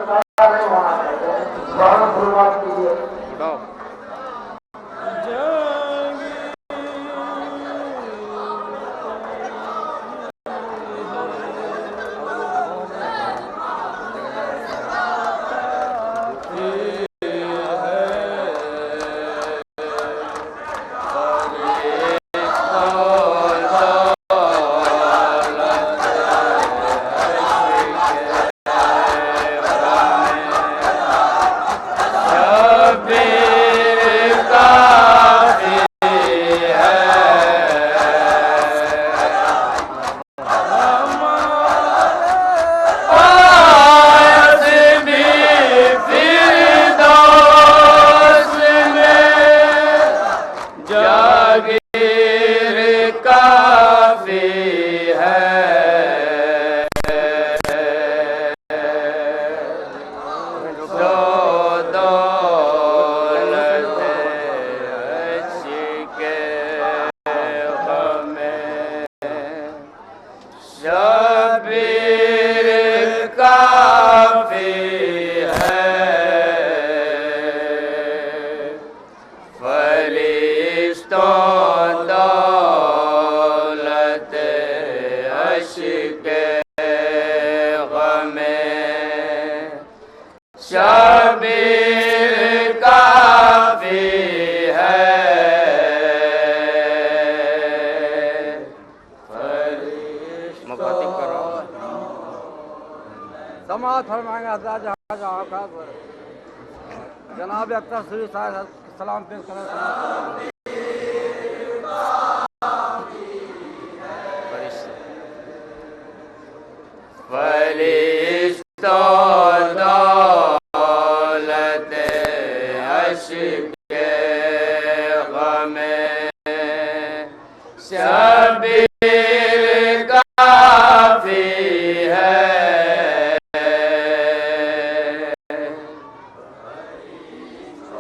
नहीं होना चाहिए। गौरव शुरुआत कीजिए। समाज फरमाएंगे जनाब अख्तर श्री साहब सलाम पेश करें।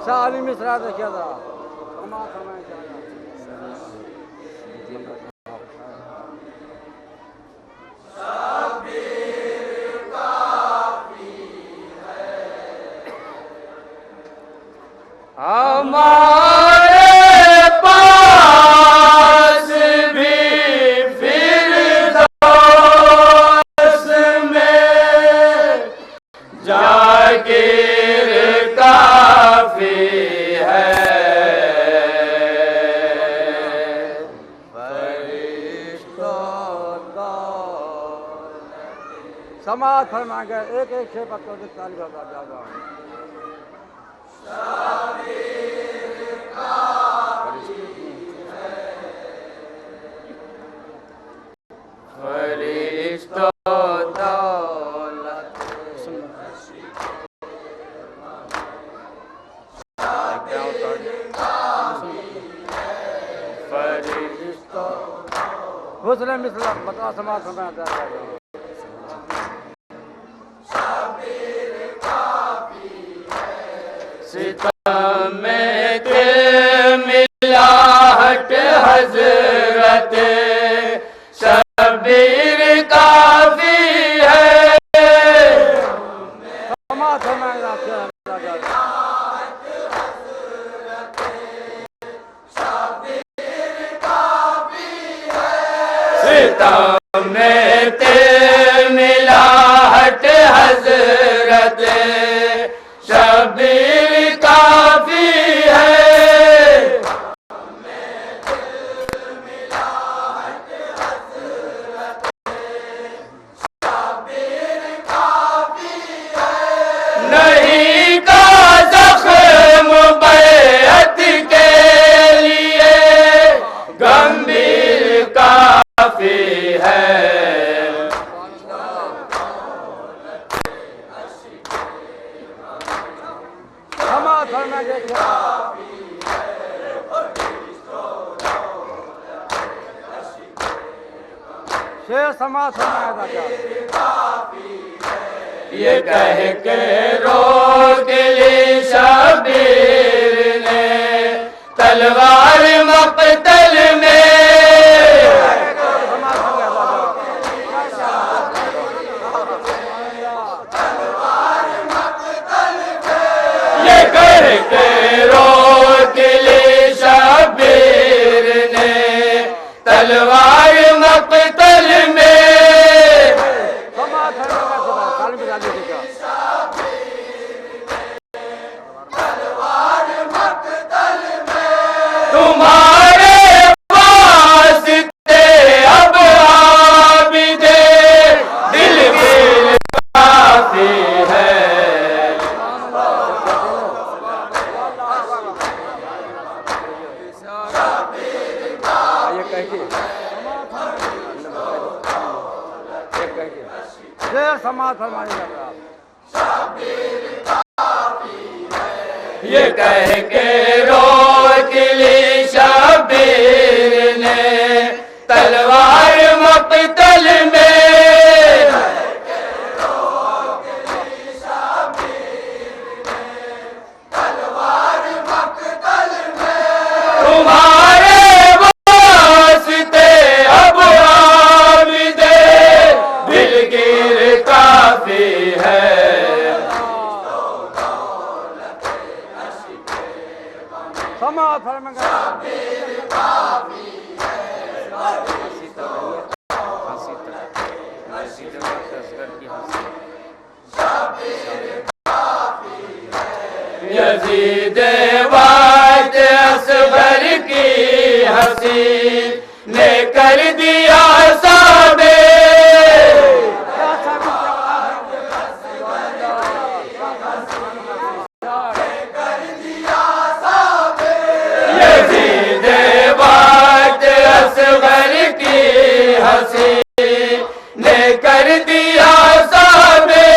शाली मिश्रा देखिए जरा समाज फरमाएंगे हमारे पास भी फिरदौस में जाकिर काफी है। समाज फरमाएंगे एक एक छह पत्तों से 40,000 ज्यादा हुस्न मिसला बता समाज फरमाएंगे सितम में के मिलाहट हजरत शबीर काफी है। समाज फरमाएंगे सितम में के मिलाहट हजरत शबीर काफी है। नहीं का जख्म बैअत के लिए गंभीर काफी है। शेर समाज फरमाएगा ये कह के रोक ली शबीर ने तलवार मक़तल में। तलवार मक्तल में क्षमा फरमाएगा तालीम बजा दीजिएगा तुम्हारे वास्ते अब आबिदे दिलगीर काफी है। ये कहिए शेर समाज फरमाइएगा ये कह के रोक ली शबीर ने तलवार मक्तल में तुम्हारे वास्ते अब आबिदे दिलगीर काफी है। समाज फरमाएगा यजीद वात असगर की हंसी ने कर दिया साबे यजीद वात असगर की हंसी ने कर दिया साबे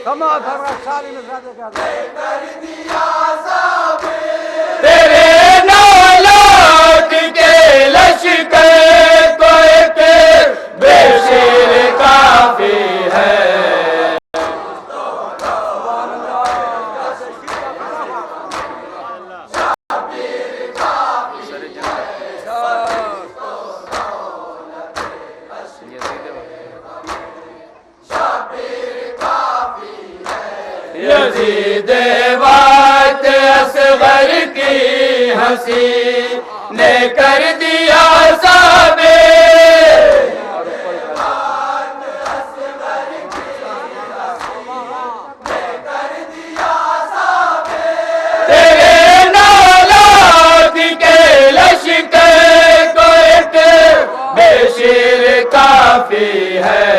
समाज फरमाएगा शादी में बजा दीजिएगा तेरे नौलाख के लश्कर को एक बेशेर काफी है। यजीद वात असगर की हंसी ने कर दिया साबे तेरे नौलाख के लश्कर को एक बेशेर काफी है।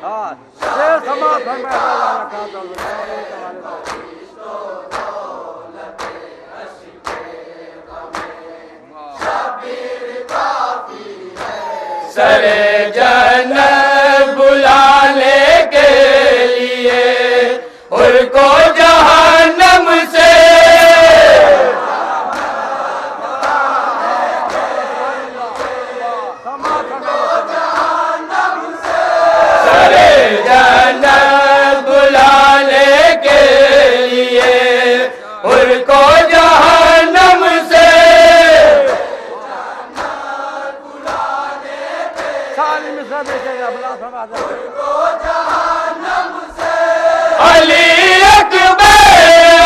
हाँ शेर समाज फरमाएगा सरे जन्नत बुलाने के लिए उनको जहन्नम से सरे जन्नत बुलाने के लिए उनको जहन्नम से शादी में सब बड़ा समाज अली अकबर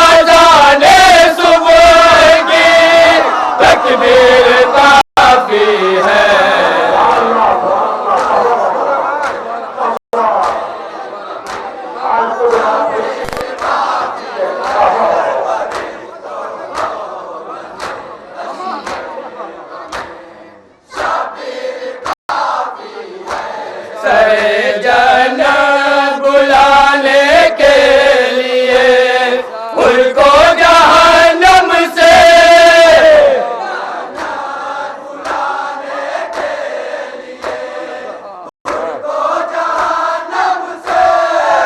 अज़ाने सुबह की तकबीर काफी है। सरे जन्नत बुलाने के लिए उनको जहन्नम से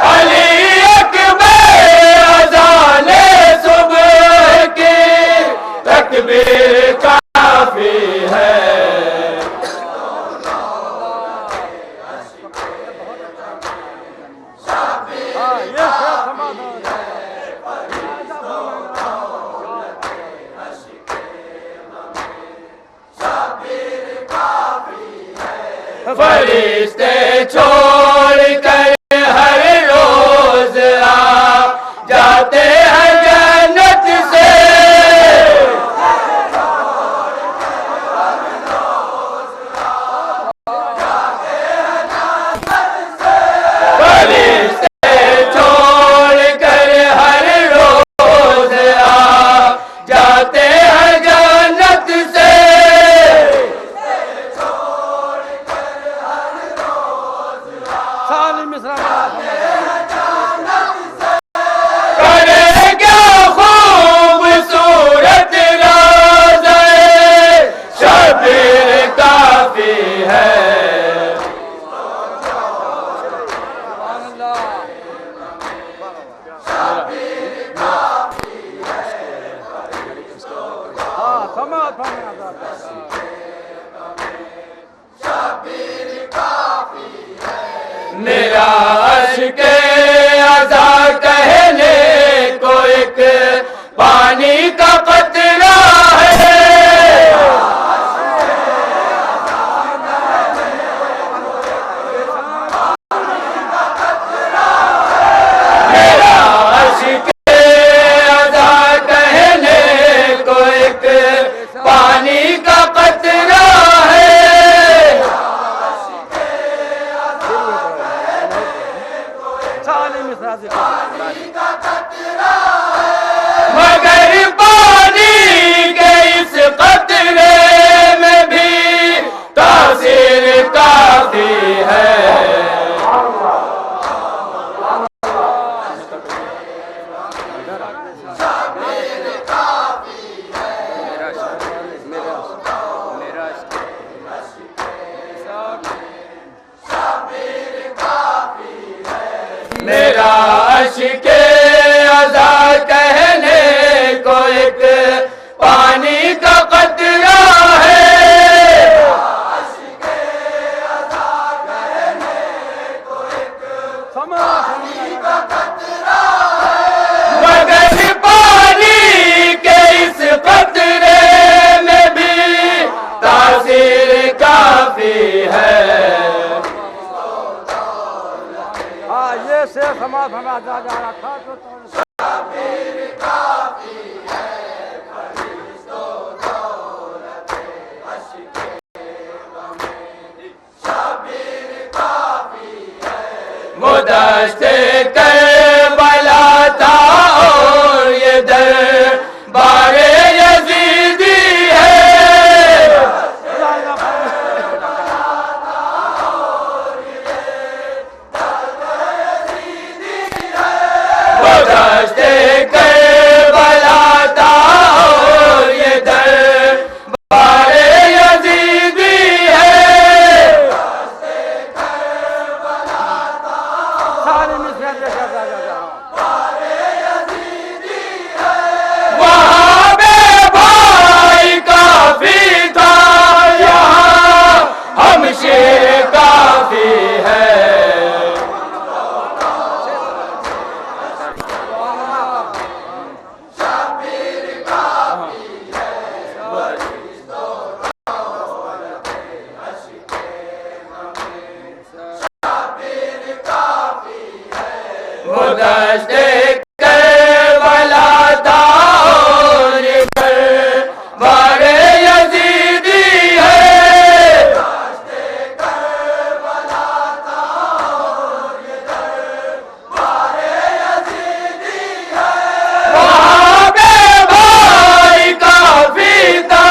अली अकबर अज़ाने सुबह की तकबीर काफी है। हाँ ये शेर समाज फरिश्ते छोड़ कर हर रोज मेरा अश्क अज़ा कहने को एक पानी का कतरा है। मेरा अश्क अज़ा कहने को एक पानी का कतरा है। मगर पानी के इस कतरे में भी तासीर काफी है। मेरा अश्क अज़ा कहने को एक पानी का कतरा है। मगर पानी के इस कतरे में भी तासीर काफी है। हाँ ये से समाज हमारा जा रहा था तो मुदस्ते करबला था और ये दरबारे यजीदी है। मुदस्ते करबला था और ये दरबारे यजीदी है। वहाँ पे भाई काफी था, यहाँ हमशेर काफी है। मुदस्ते करबला था और ये दरबारे यजीदी है। वहाँ पे भाई काफी था,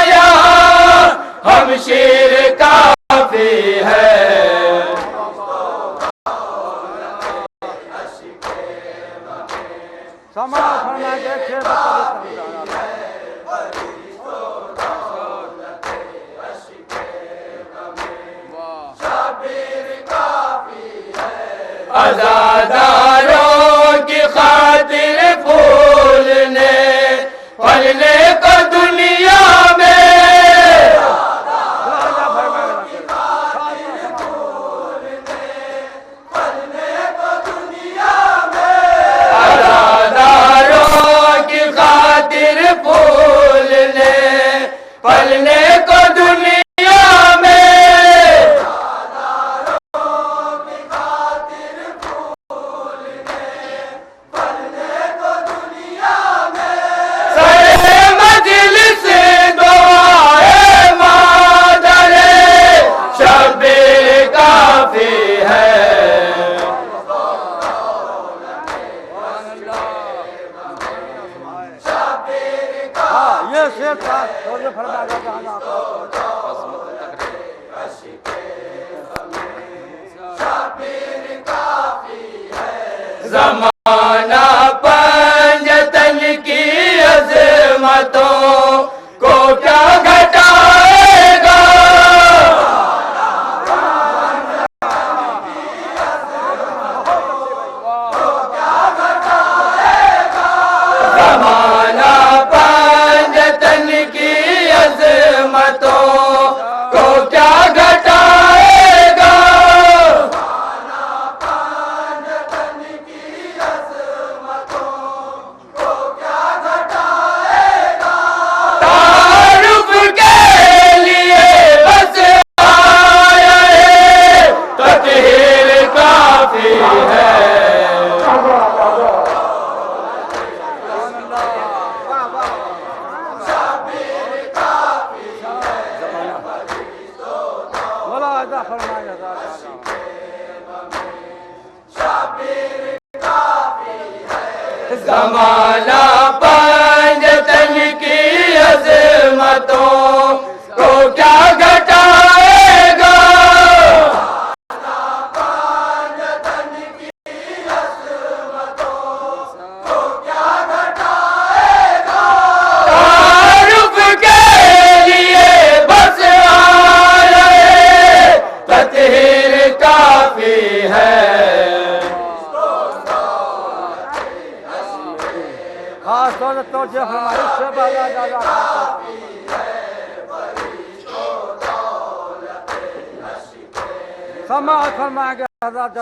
यहाँ हमशेर काफी है। समाज फरमा देखे अज़ादारों की खातिर फूलने फलने को दुनिया में। अज़ादारों की खातिर फूलने फलने को दुनिया में। ये शेर था तो ये फरमा ज़माना पंजतन की अज़मतों को क्या घटाएगा। ज़माना पंजतन की अज़मतों अजमतों को क्या घटाएगा। तारुफ के लिए बस आया है, तत्हीर काफी है। ज़माना पंजतन की अज़मतों को क्या घटाएगा। तारुफ के लिए बस आया है, तत्हीर काफी है। खास तौर से तोजह हमारी से बाला ज्यादा समाज फरमाएंगे हज़रत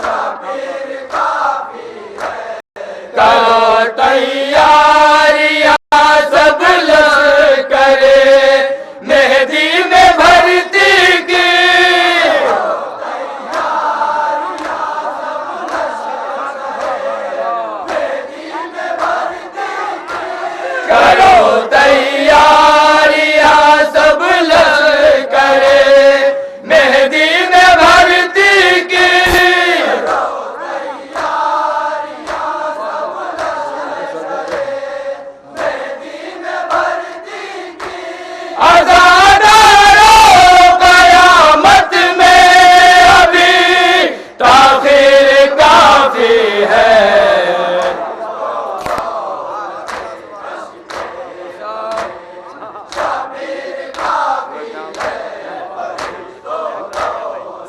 करो तैयारियां सब लश्करे मेहदी में भर्ती की। करो तैयारियां सब लश्करे मेहदी में भर्ती की। आज़ादारो क़यामत में अभी ताख़ीर काफ़ी है।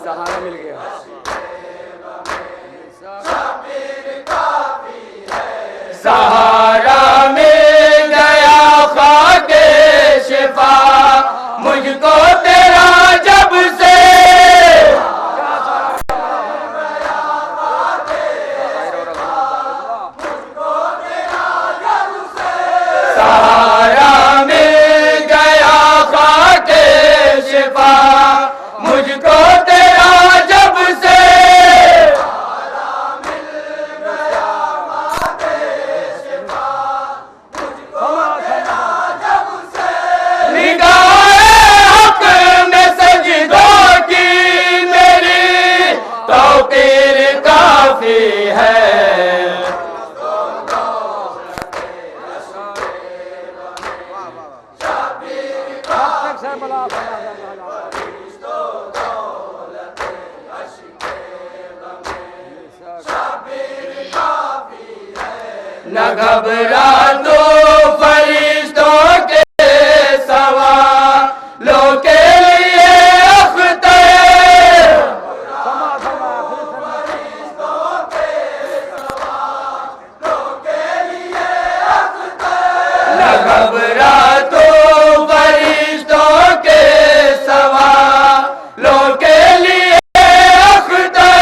सहारा मिल गया। सहारा मिल गया खाके शिफा मुझको तेरा जब से। सहारा मिल गया खाके शिफा मुझको तेरा जब से। निगाहे हक में सजदों की मेरी तौकीर काफी है। न घबरा दो फरिश्तों के सवालों के लिए अख्तर। न घबरा दो फरिश्तों के सवालों के लिए अख्तर।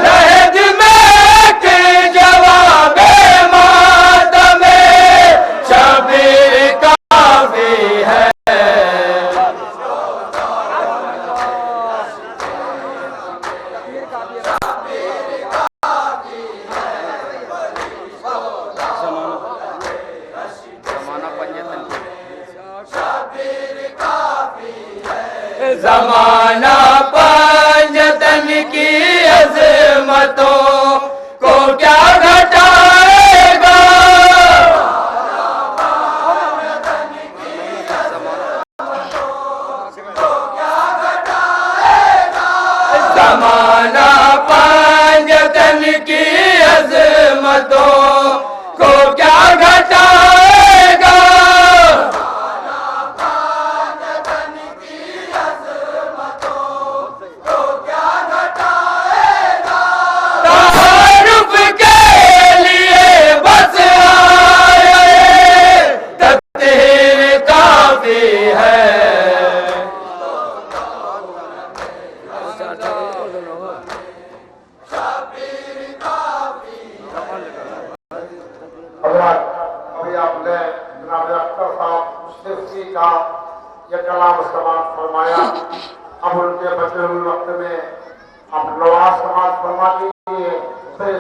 लहद में के जवाब मातम शबीर काफी है। ज़माना पंजतन की अज़मतों को क्या घटाएगा। ज़माना पंजतन की अज़मतों को क्या घटाएगा।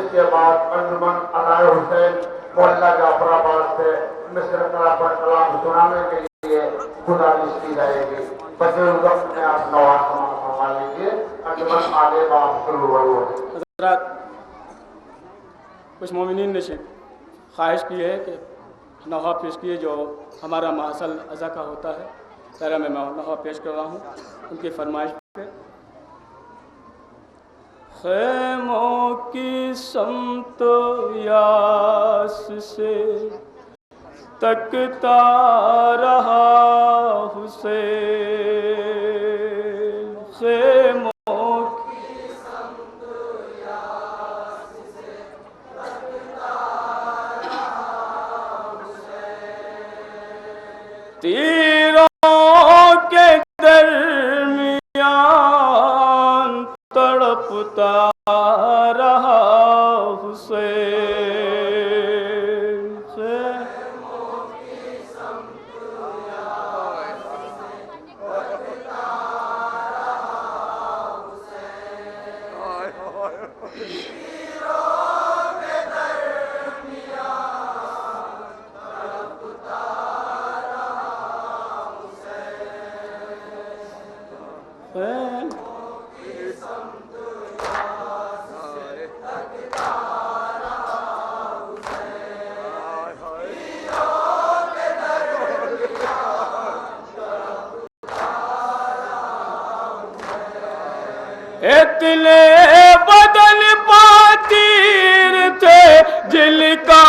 इसके बाद अंजुमन अदाय हुसैन मोहल्ला जाफराबाद से मिस्र पर कलाम सुनाने के लिए गुजारिश की जाएगी। बचे वक्त में आप नवाज फरमा लीजिए। अंजुमन आगे बात शुरू हुई। हज़रात, कुछ मोमिनीन ने ख्वाहिश की है कि नवा पेश किए जो हमारा महासल अज़ा का होता है, जरा मैं नवा पेश कर रहा हूँ उनकी फरमाइश पे। खैमों की समत यास से तकता रहा हुसैन, खैमों की समत यास से तकता रहा हुसैन, तीरों के दरमियान तड़पता रहा हुसैन, खैमों की समत यास से तकता रहा हुसैन, तीरों के दरमियान तड़पता रहा हुसैन, इतने बदन पातीर थे जिनका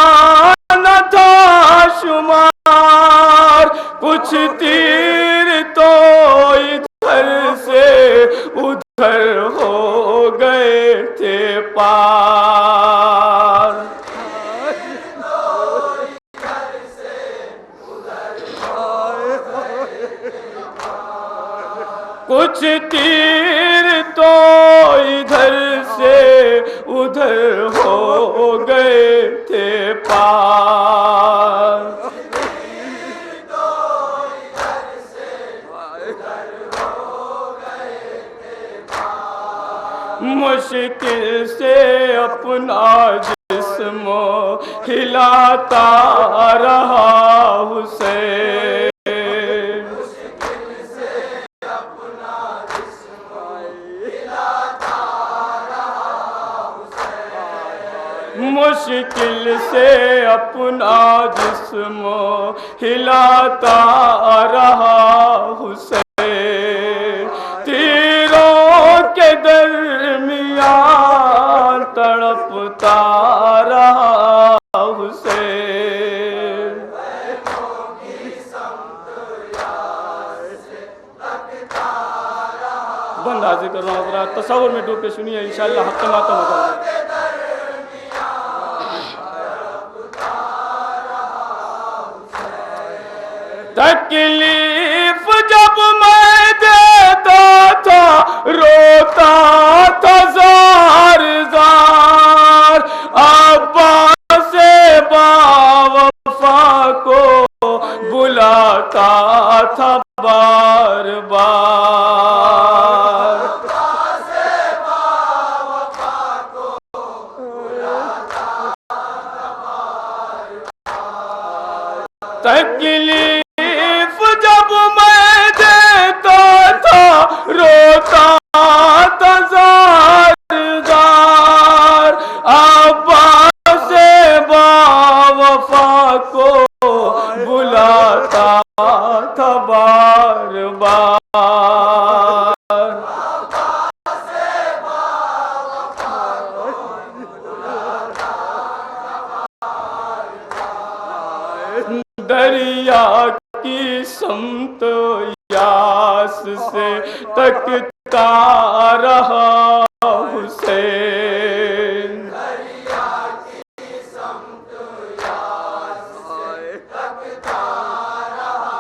न था शुमार, कुछ तीर तो इधर से उधर हो गए थे पार, कुछ तीर तो इधर से उधर हो गए थे पार, मुश्किल से अपना जिस्म हिलाता रहा हुसैन, मुश्किल से अपना जिस्म हिलाता रहा हुसैन, तीरों के दरमियान तड़पता रहा हुसैन, बंद हाजिर कर रहा हूँ। जरा तसव्वुर में डूब के सुनिए, इंशाअल्लाह हक़ मातम होगा। तकलीफ जब मैं देता था रोता था जार जार, अब्बा से बावफा को बुलाता था बार बार, तकलीफ जब मैं देता था रोता था ज़ारदार, अब्बा से बावफा को बुलाता था बार बार, दरिया की समत यास से तकता रहा हुसैन, दरिया की समत यास से तकता रहा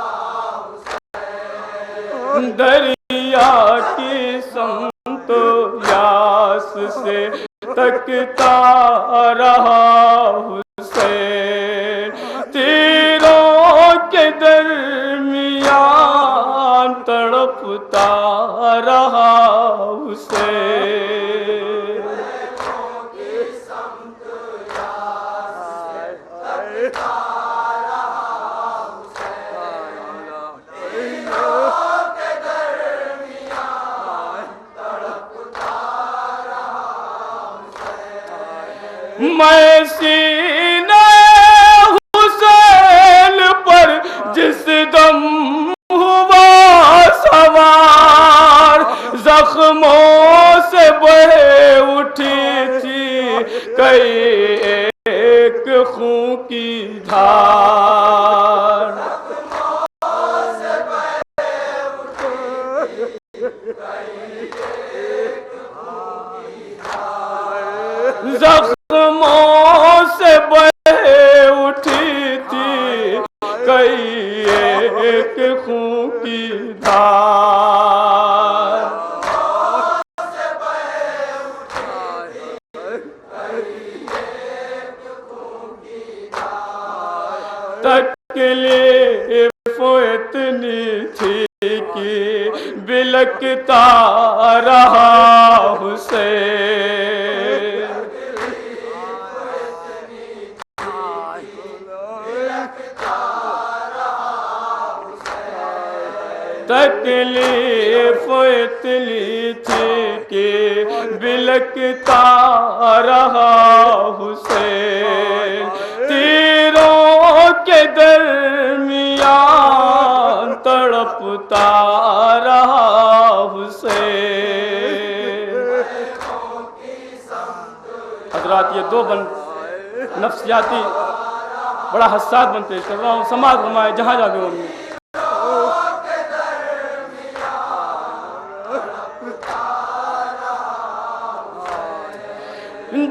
हुसैन, दरिया की समत यास से तकता रहा हुसैन, तीरों के दरमियान तड़पता रहा हुसैन, मैं सीने हुसैन पर जिस दम हुआ सवार, जख्मों से बह उठी थी कई एक खून की धार। जख्मों से बह उठी थी कई एक खून की धार। तकलीफ इतनी थी कि बिलकता रहा हुसैन। तकलीफ इतनी थी कि बिलकता रहा हुसैन। तीरों के दरमियान तड़पता रहा हुसैन। हजरात, ये दो बंद नफ्सियाती बड़ा हसास बंद पेश कर रहा हूँ, समाज फरमाए जहाँ जाके उनमें।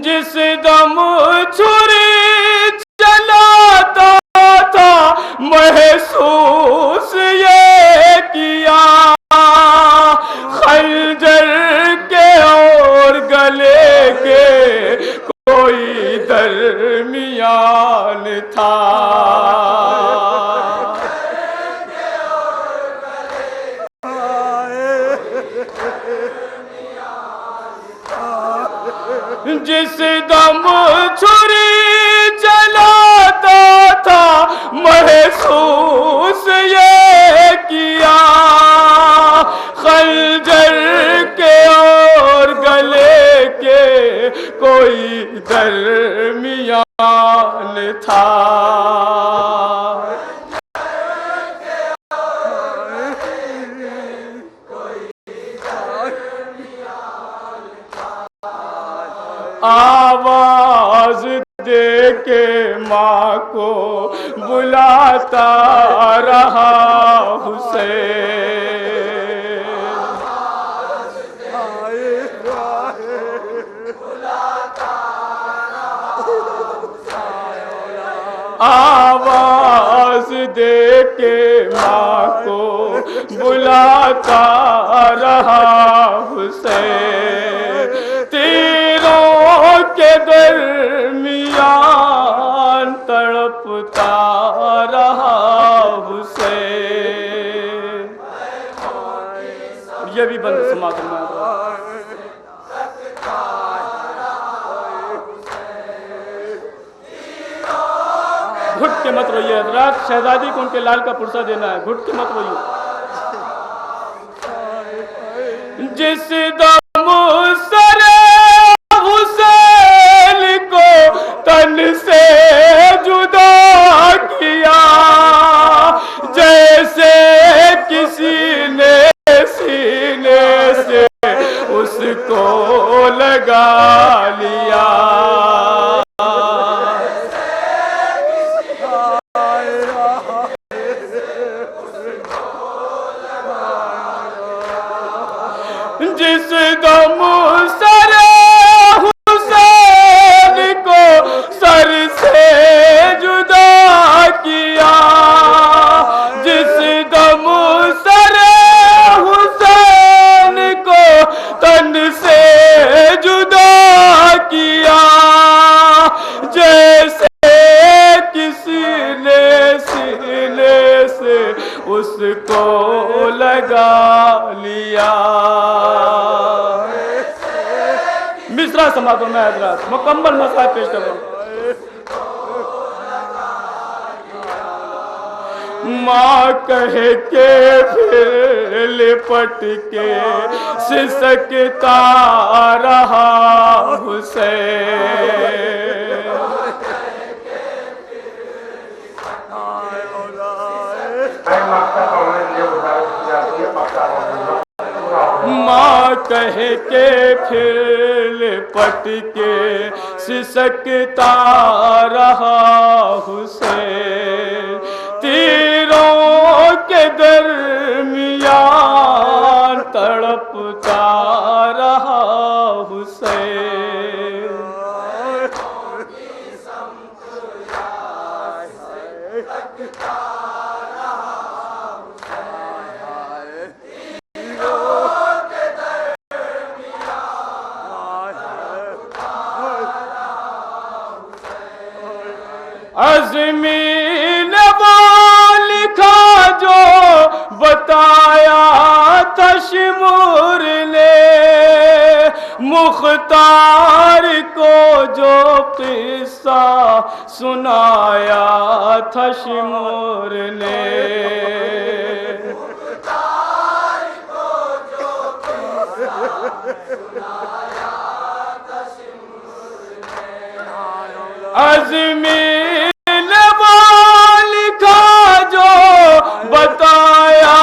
जिस दम छुरी चलाता था महसूस ये किया, खंजर के और गले के कोई दरमियान था। जिस दम छुरी चलाता था महसूस ये किया, खंजर के और गले के कोई दरमियान था। आवाज दे के माँ को बुलाता रहा हुसैन। आवाज दे के माँ को बुलाता रहा हुसैन। तीरों के दरमियान तड़पता रहा हुसैन। ये भी बंद समाज में घुट के मत रोइए हजरात, शहजादी को उनके लाल का पुरसा देना है, घुट के मत रोइए। जिस दम सरे हुसैन को तन से जुदा किया, जैसे किसी ने सीने से उसको लगा लिया। जिस दम सरे हुसैन को सर से जुदा किया, जिस दम सरे हुसैन को तन से जुदा किया, जैसे किसी ने सीने से उसको लगा लिया। मिसरा समातों में हजरात मुकम्मल मसला पेश कर रहा हूँ। माँ कह के फिर लिपट के सिसकता रहा हुसैन। मक्ता पढ़ने के लिए गुजारिश की जाती है। मक्ता पढ़ने माँ कह के फिर लिपट के सिसकता रहा हुसैन, तीरों के दरमियान तड़पता रहा हुसैन। अज़मीन लिखा जो बताया तशमूर ने, मुख्तार को जो किस्सा सुनाया तशमूर ने। अज़मीन लिखा जो बताया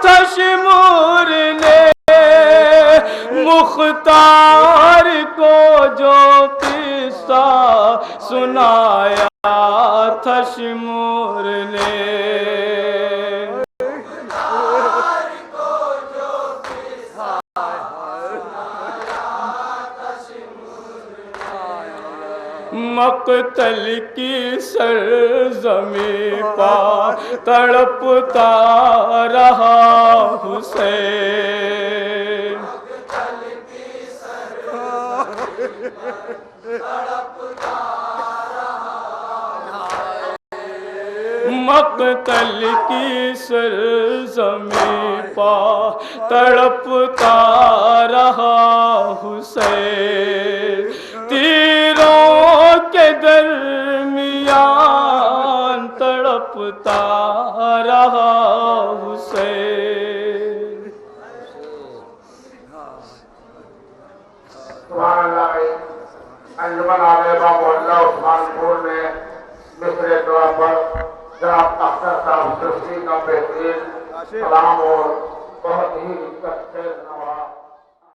तशमूर ने, मुख्तार को जो किस्सा सुनाया तशमूर ने। मक़तल की सरज़मीं पा तड़पता रहा हुसैन। मक़तल की सरज़मीं पा तड़पता रहा हुसैन, तीरों के दरमियान तड़पता रहा हुसैन। अंजुमन आलेबा मोहल्ला उस्मानपुर में मिसरे तौर पर जनाब अख्तर साहब सृष्टि का बेहतरीन कलाम और बहुत ही